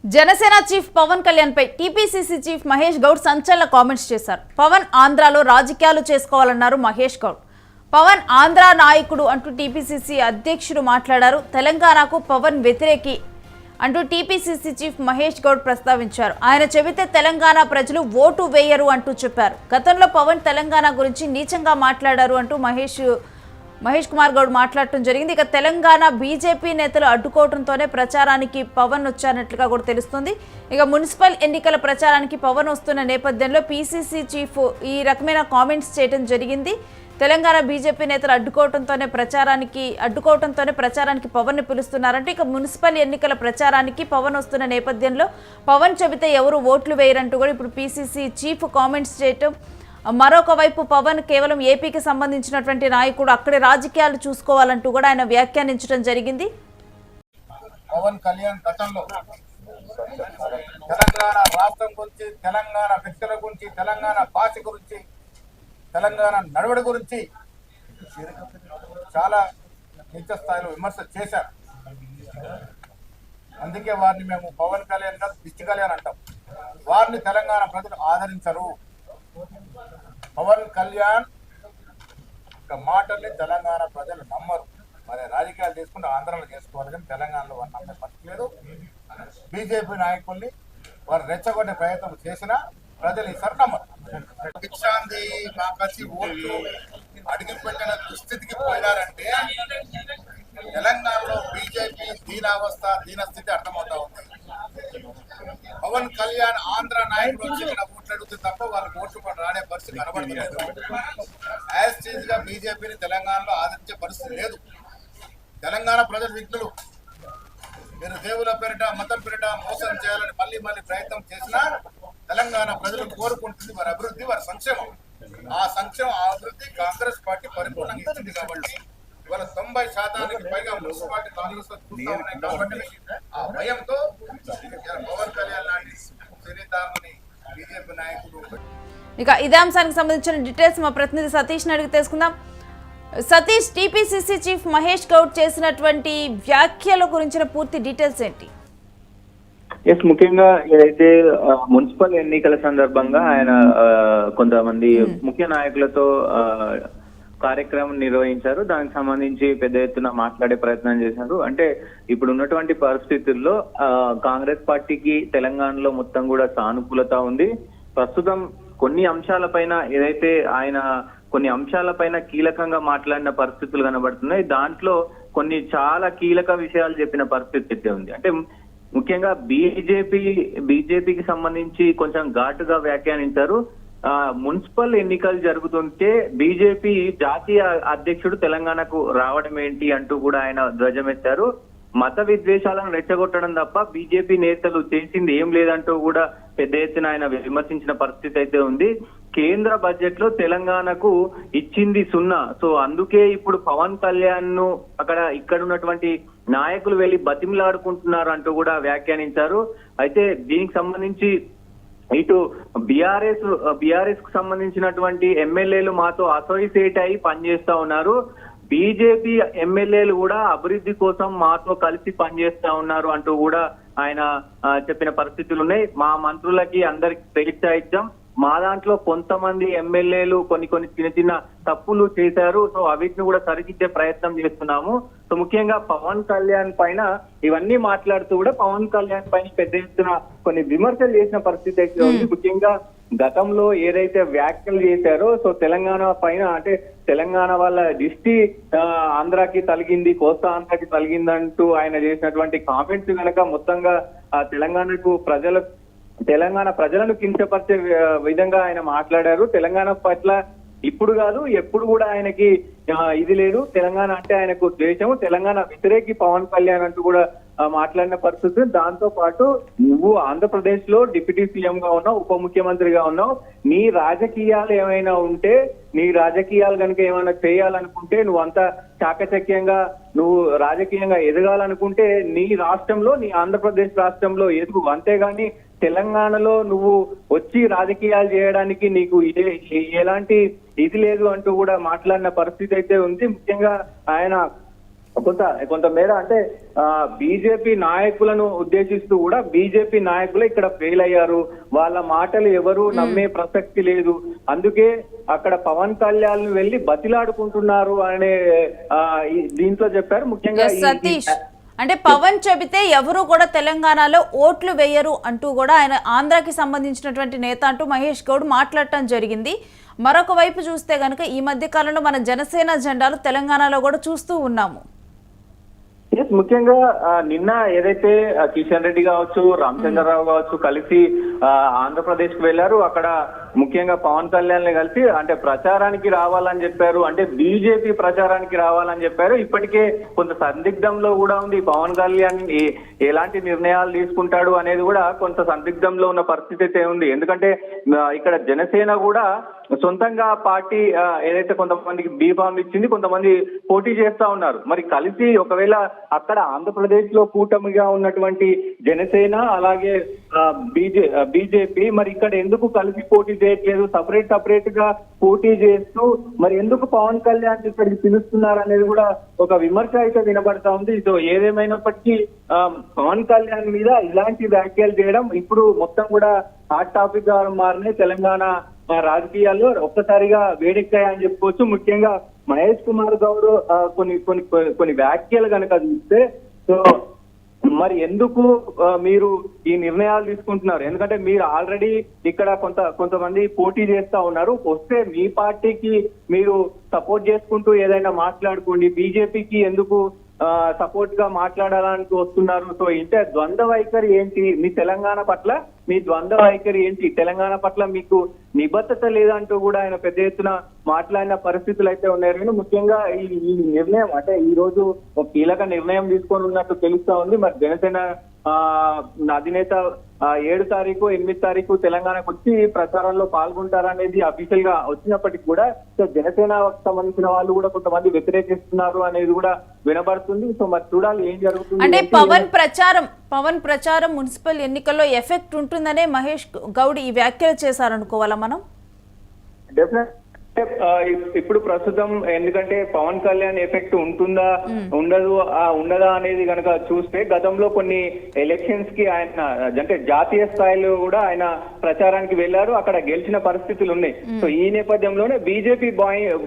Janasena chief Pawan Kalyan పై TPCC chief Mahesh Goud సంచలన comments చేశారు. పవన్ ఆంధ్రాలో రాజకీయాలు చేసుకోవాలన్నారు మహేష్ గౌడ్. పవన్ ఆంధ్ర నాయకుడు అంటూ టీపీసీసీ అధ్యక్షుడు మాట్లాడారు. తెలంగాణకు పవన్ వ్యతిరేకి అంటూ టీపీసీసీ చీఫ్ మహేష్ గౌడ్ ప్రస్తావించారు. ఆయన చెబితే తెలంగాణ ప్రజలు ఓటు వేయరు అంటూ చెప్పారు. గతంలో పవన్ తెలంగాణ గురించి నీచంగా మాట్లాడారు అంటూ మహేష్ కుమార్ గౌడ్ మాట్లాడటం జరిగింది. ఇక తెలంగాణ బీజేపీ నేతలు అడ్డుకోవడంతోనే ప్రచారానికి పవన్ వచ్చారన్నట్లుగా కూడా తెలుస్తుంది. ఇక మున్సిపల్ ఎన్నికల ప్రచారానికి పవన్ వస్తున్న నేపథ్యంలో పీసీసీ చీఫ్ ఈ రకమైన కామెంట్స్ చేయడం జరిగింది. తెలంగాణ బీజేపీ నేతలు అడ్డుకోవడంతోనే ప్రచారానికి పవన్ ని పిలుస్తున్నారంటే ఇక మున్సిపల్ ఎన్నికల ప్రచారానికి పవన్ వస్తున్న నేపథ్యంలో పవన్ చెబితే ఎవరు ఓట్లు వేయరంటూ కూడా ఇప్పుడు పీసీసీ చీఫ్ కామెంట్స్ చేయటం. మరొక వైపు పవన్ కేవలం ఏపీకి సంబంధించినటువంటి నాయకుడు, అక్కడి రాజకీయాలు చూసుకోవాలంటూ కూడా ఆయన వ్యాఖ్యానించడం జరిగింది. పవన్ కళ్యాణ్ గతంలో తెలంగాణ రాష్ట్రం గురించి, తెలంగాణ వ్యక్తుల గురించి, తెలంగాణ భాష గురించి, తెలంగాణ నడవడి గురించి చాలా నీచ స్థాయిలో విమర్శ చేశారు. అందుకే వారిని మేము పవన్ కళ్యాణ్ గారు దిష్టి కళ్యాణ్ అంటాం. వారిని తెలంగాణ ప్రజలు ఆదరించరు. పవన్ కళ్యాణ్ మాటల్ని తెలంగాణ ప్రజలు నమ్మరు. మరి రాజకీయాలు చేసుకుంటే ఆంధ్రలో చేసుకోవాలి, కానీ తెలంగాణలో వారు నమ్మే పరిస్థితి లేదు. బీజేపీ నాయకుల్ని వారు రెచ్చగొట్టే ప్రయత్నం చేసినా ప్రజలు ఈసారి నమ్మరు. భిక్షాంది మాకసి ఓట్లు అడిగి పెట్టిన దుస్థితికి పోయినారంటే తెలంగాణలో బీజేపీ దీనస్థితి అర్థమవుతా ఉంది. పవన్ కళ్యాణ్ ఆంధ్ర నాయకుడు వచ్చి ఇక్కడ ఓట్లు అడుగుతుంది తప్ప వాళ్ళకి ఓట్లు కూడా రానే పరిస్థితి కనబడలేదు. యాజ్ చీజ్ గా బీజేపీని తెలంగాణలో ఆదరించే పరిస్థితి లేదు. తెలంగాణ ప్రజలు విఘ్నులు. మీరు దేవుల పేరిట, మతం పేరిట మోసం చేయాలని మళ్ళీ ప్రయత్నం చేసినా తెలంగాణ ప్రజలు కోరుకుంటుంది వారి అభివృద్ధి, వారి సంక్షేమం. ఆ సంక్షేమం, ఆ అభివృద్ధి కాంగ్రెస్ పార్టీ పరిపూర్ణంగా ఇచ్చింది కాబట్టి ఇవాళ 90% పైగా మున్సిపాలిటీ కాంగ్రెస్ చూస్తా ఉన్నాయి. కాబట్టి ఆ భయంతో పవన్ కళ్యాణ్ లాంటి చరిత్రని బీజేపీ నాయకుడు. ఇక ఇదే అంశానికి సంబంధించిన డీటెయిల్స్ మా ప్రతినిధి సతీష్ అడిగి తెలుసుకుందాం. సతీష్, టీపీసీసీ చీఫ్ మహేష్ గౌడ్ చేసినటువంటి వ్యాఖ్యల గురించిన పూర్తి డీటెయిల్స్ ఏంటి? ముఖ్యంగా ఏదైతే మున్సిపల్ ఎన్నికల సందర్భంగా ఆయన కొంతమంది ముఖ్య నాయకులతో కార్యక్రమం నిర్వహించారు. దానికి సంబంధించి పెద్ద ఎత్తున మాట్లాడే ప్రయత్నం చేశారు. అంటే ఇప్పుడు ఉన్నటువంటి పరిస్థితుల్లో కాంగ్రెస్ పార్టీకి తెలంగాణలో మొత్తం కూడా సానుకూలత ఉంది. ప్రస్తుతం కొన్ని అంశాలపైన ఏదైతే ఆయన కొన్ని అంశాలపైన కీలకంగా మాట్లాడిన పరిస్థితులు కనబడుతున్నాయి. దాంట్లో కొన్ని చాలా కీలక విషయాలు చెప్పిన పరిస్థితి అయితే ఉంది. అంటే ముఖ్యంగా బీజేపీకి సంబంధించి కొంచెం ఘాటుగా వ్యాఖ్యానించారు. మున్సిపల్ ఎన్నికలు జరుగుతుంటే బీజేపీ జాతీయ అధ్యక్షుడు తెలంగాణకు రావడం ఏంటి అంటూ కూడా ఆయన ధ్వజమెత్తారు. మత విద్వేషాలను రెచ్చగొట్టడం తప్ప బీజేపీ నేతలు చేసింది ఏం లేదంటూ కూడా పెద్ద ఎత్తున ఆయన విమర్శించిన పరిస్థితి అయితే ఉంది. కేంద్ర బడ్జెట్ లో తెలంగాణకు ఇచ్చింది 0. సో అందుకే ఇప్పుడు పవన్ కళ్యాణ్ ను ఇక్కడ ఉన్నటువంటి నాయకులు వెళ్లి బతిమిలాడుకుంటున్నారు అంటూ కూడా వ్యాఖ్యానించారు. అయితే దీనికి సంబంధించి ఇటు బీఆర్ఎస్ కు సంబంధించినటువంటి ఎమ్మెల్యేలు మాతో అసోసియేట్ అయి పనిచేస్తా ఉన్నారు. బీజేపీ ఎమ్మెల్యేలు కూడా అభివృద్ధి కోసం మాతో కలిసి పనిచేస్తా ఉన్నారు అంటూ కూడా ఆయన చెప్పిన పరిస్థితులు ఉన్నాయి. మా మంత్రులకి అందరికి స్వేచ్ఛ ఇచ్చాం. మా దాంట్లో కొంతమంది ఎమ్మెల్యేలు కొన్ని చిన్న తప్పులు చేశారు. సో అవిటిని కూడా సరిదిద్దే ప్రయత్నం చేస్తున్నాము. సో ముఖ్యంగా పవన్ కళ్యాణ్ పైన ఇవన్నీ మాట్లాడుతూ కూడా పవన్ కళ్యాణ్ పైన పెద్ద ఎత్తున కొన్ని విమర్శలు చేసిన పరిస్థితి అయితే ఉంది. ముఖ్యంగా గతంలో ఏదైతే వ్యాఖ్యలు చేశారో సో తెలంగాణ పైన, అంటే తెలంగాణ వాళ్ళ దిష్టి ఆంధ్రాకి తలిగింది, కోస్తా ఆంధ్రాకి తలిగిందంటూ ఆయన చేసినటువంటి కామెంట్స్ కనుక మొత్తంగా తెలంగాణ ప్రజలను కించపరిచే విధంగా ఆయన మాట్లాడారు. తెలంగాణ పట్ల ఇప్పుడు కాదు ఎప్పుడు కూడా ఆయనకి ఇది లేదు. తెలంగాణ అంటే ఆయనకు ద్వేషము, తెలంగాణ వ్యతిరేకి పవన్ కళ్యాణ్ అంటూ కూడా మాట్లాడిన పరిస్థితి. దాంతో పాటు నువ్వు ఆంధ్రప్రదేశ్ లో డిప్యూటీ సీఎం గా ఉన్నావు, ఉప ముఖ్యమంత్రిగా ఉన్నావు. నీ రాజకీయాలు ఏమైనా ఉంటే, నీ రాజకీయాలు కనుక ఏమైనా చేయాలనుకుంటే, నువ్వు అంతా చాకచక్యంగా నువ్వు రాజకీయంగా ఎదగాలనుకుంటే నీ రాష్ట్రంలో, నీ ఆంధ్రప్రదేశ్ రాష్ట్రంలో ఎదుగు. అంతేగాని తెలంగాణలో నువ్వు వచ్చి రాజకీయాలు చేయడానికి నీకు ఎలాంటి ఇది లేదు అంటూ కూడా మాట్లాడిన పరిస్థితి అయితే ఉంది. ముఖ్యంగా ఆయన కొంత మేర అంటే బీజేపీ నాయకులను ఉద్దేశిస్తూ కూడా బీజేపీ నాయకులు ఇక్కడ ఫెయిల్ అయ్యారు, వాళ్ళ మాటలు ఎవరు నమ్మే ప్రసక్తి లేదు, అందుకే అక్కడ పవన్ కళ్యాణ్ వెళ్లి బతిలాడుకుంటున్నారు అనే దీంట్లో చెప్పారు. ముఖ్యంగా సతీష్ అంటే పవన్ చెబితే ఎవరు కూడా తెలంగాణలో ఓట్లు వేయరు అంటూ కూడా ఆయన ఆంధ్రాకి సంబంధించినటువంటి నేత అంటూ మహేష్ గౌడ్ మాట్లాడటం జరిగింది. మరొక వైపు చూస్తే గనుక ఈ మధ్య కాలంలో మన జనసేన జెండాలు తెలంగాణలో కూడా చూస్తూ ఉన్నాము. ముఖ్యంగా నిన్న ఏదైతే కిషన్ రెడ్డి కావచ్చు, రామచంద్రరావు కావచ్చు కలిసి ఆంధ్రప్రదేశ్ కు వెళ్లారు. అక్కడ ముఖ్యంగా పవన్ కళ్యాణ్ కలిసి అంటే ప్రచారానికి రావాలని చెప్పారు, అంటే బీజేపీ ప్రచారానికి రావాలని చెప్పారు. ఇప్పటికే కొంత సందిగ్ధంలో కూడా ఉంది పవన్ కళ్యాణ్ ఎలాంటి నిర్ణయాలు తీసుకుంటాడు అనేది కూడా కొంత సందిగ్ధంలో ఉన్న పరిస్థితి అయితే ఉంది. ఎందుకంటే ఇక్కడ జనసేన కూడా సొంతంగా పార్టీ ఏదైతే కొంతమందికి బీఫామ్ ఇచ్చింది, కొంతమంది పోటీ చేస్తా ఉన్నారు. మరి కలిసి ఒకవేళ అక్కడ ఆంధ్రప్రదేశ్ లో కూటమిగా ఉన్నటువంటి జనసేన అలాగే బీజేపీ మరి ఇక్కడ ఎందుకు కలిసి పోటీ చేయట్లేదు, సపరేట్ గా పోటీ చేస్తూ మరి ఎందుకు పవన్ కళ్యాణ్ ఇక్కడికి పిలుస్తున్నారు అనేది కూడా ఒక విమర్శ అయితే వినబడతా ఉంది. సో ఏదేమైనప్పటికీ పవన్ కళ్యాణ్ మీద ఇలాంటి వ్యాఖ్యలు చేయడం ఇప్పుడు మొత్తం కూడా హాట్ టాపిక్ గా మారినాయి తెలంగాణ రాజకీయాల్లో, ఒక్కసారిగా వేడెక్కాయని చెప్పుకోవచ్చు. ముఖ్యంగా మహేష్ కుమార్ గౌడ్ కొన్ని వ్యాఖ్యలు కనుక చూస్తే సో మరి ఎందుకు మీరు ఈ నిర్ణయాలు తీసుకుంటున్నారు? ఎందుకంటే మీరు ఆల్రెడీ ఇక్కడ కొంతమంది పోటీ చేస్తా ఉన్నారు, వస్తే మీ పార్టీకి మీరు సపోర్ట్ చేసుకుంటూ ఏదైనా మాట్లాడుకోండి, బీజేపీకి ఎందుకు సపోర్ట్ గా మాట్లాడాలని వస్తున్నారు? సో ఇంటే ద్వంద్వ వైఖరి ఏంటి మీ తెలంగాణ పట్ల, మీ ద్వంద్వ వైఖరి ఏంటి, తెలంగాణ పట్ల మీకు నిబద్ధత లేదంటూ కూడా ఆయన పెద్ద ఎత్తున మాట్లాడిన పరిస్థితులు అయితే ఉన్నాయి. కానీ ముఖ్యంగా ఈ నిర్ణయం అంటే ఈ రోజు ఒక కీలక నిర్ణయం తీసుకొని ఉన్నట్టు తెలుస్తా ఉంది. మరి జనసేన అధినేత 7 తారీఖు 8 తారీఖు తెలంగాణకు వచ్చి ప్రచారంలో పాల్గొంటారనేది అఫీషియల్ గా వచ్చినప్పటికీ కూడా సో జనసేనకు సంబంధించిన వాళ్ళు కూడా కొంతమంది వ్యతిరేకిస్తున్నారు అనేది కూడా వినబడుతుంది. సో మరి చూడాలి ఏం జరుగుతుంది. అంటే పవన్ ప్రచారం మున్సిపల్ ఎన్నికల్లో ఎఫెక్ట్ ఉంటుందనే మహేష్ గౌడ్ ఈ వ్యాఖ్యలు చేశారనుకోవాలా మనం? డెఫినెట్ ఇప్పుడు ప్రస్తుతం ఎందుకంటే పవన్ కళ్యాణ్ ఎఫెక్ట్ ఉంటుందా ఉండదా అనేది కనుక చూస్తే గతంలో కొన్ని ఎలక్షన్స్ కి ఆయన అంటే జాతీయ స్థాయిలో కూడా ఆయన ప్రచారానికి వెళ్లారు, అక్కడ గెలిచిన పరిస్థితులు ఉన్నాయి. సో ఈ నేపథ్యంలోనే బీజేపీ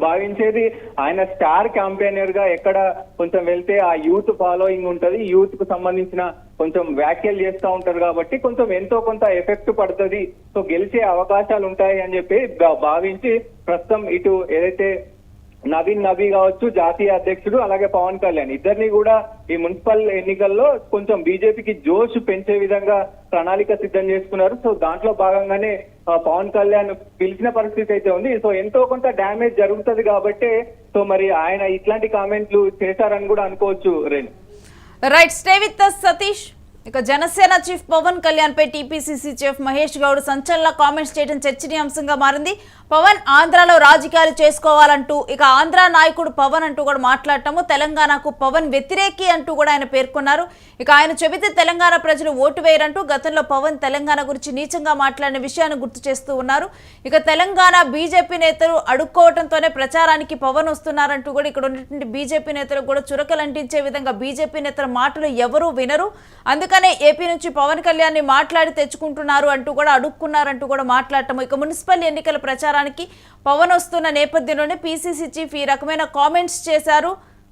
భావించేది ఆయన స్టార్ క్యాంపెయినర్ గా ఎక్కడ కొంచెం వెళ్తే ఆ యూత్ ఫాలోయింగ్ ఉంటది, యూత్ కు సంబంధించిన కొంచెం వ్యాఖ్యలు చేస్తూ ఉంటారు కాబట్టి కొంచెం ఎంతో కొంత ఎఫెక్ట్ పడుతుంది, సో గెలిచే అవకాశాలు ఉంటాయి అని చెప్పి భావించి ప్రస్తుతం ఇటు ఏదైతే నవీన్ నబీ కావచ్చు జాతీయ అధ్యక్షుడు అలాగే పవన్ కళ్యాణ్ ఇద్దరిని కూడా ఈ మున్సిపల్ ఎన్నికల్లో కొంచెం బీజేపీకి జోష్ పెంచే విధంగా ప్రణాళిక సిద్ధం చేసుకున్నారు. సో దాంట్లో భాగంగానే పవన్ కళ్యాణ్ పిలిచిన పరిస్థితి అయితే ఉంది. సో ఎంతో కొంత డ్యామేజ్ జరుగుతుంది కాబట్టి సో మరి ఆయన ఇట్లాంటి కామెంట్లు చేశారని కూడా అనుకోవచ్చు. Renu right, stay with us Satish. ఇక జనసేన చీఫ్ పవన్ కళ్యాణ్ పై టీపీసీసీ చీఫ్ మహేష్ గౌడ్ సంచలన కామెంట్స్ చేయడం చర్చనీయాంశంగా మారింది. పవన్ ఆంధ్రాలో రాజకీయాలు చేసుకోవాలంటూ ఇక ఆంధ్ర నాయకుడు పవన్ అంటూ కూడా మాట్లాడటము, తెలంగాణకు పవన్ వ్యతిరేకి అంటూ కూడా ఆయన పేర్కొన్నారు. ఇక ఆయన చెబితే తెలంగాణ ప్రజలు ఓటు వేయరంటూ గతంలో పవన్ తెలంగాణ గురించి నీచంగా మాట్లాడిన విషయాన్ని గుర్తు చేస్తూ ఉన్నారు. ఇక తెలంగాణ బీజేపీ నేతలు అడుక్కోవడంతోనే ప్రచారానికి పవన్ వస్తున్నారంటూ కూడా ఇక్కడ ఉన్నటువంటి బీజేపీ నేతలకు కూడా చురకలంటించే విధంగా బీజేపీ నేతల మాటలు ఎవరూ వినరు, అందుకనే ఏపీ నుంచి పవన్ కళ్యాణ్ ని మాట్లాడి తెచ్చుకుంటున్నారు అంటూ కూడా అడుక్కున్నారంటూ కూడా మాట్లాడటం. ఇక మున్సిపల్ ఎన్నికల ప్రచారానికి పవన్ వస్తున్న నేపథ్యంలోనే పీసీసీ చీఫ్ ఈ రకమైన కామెంట్స్ చేశారు.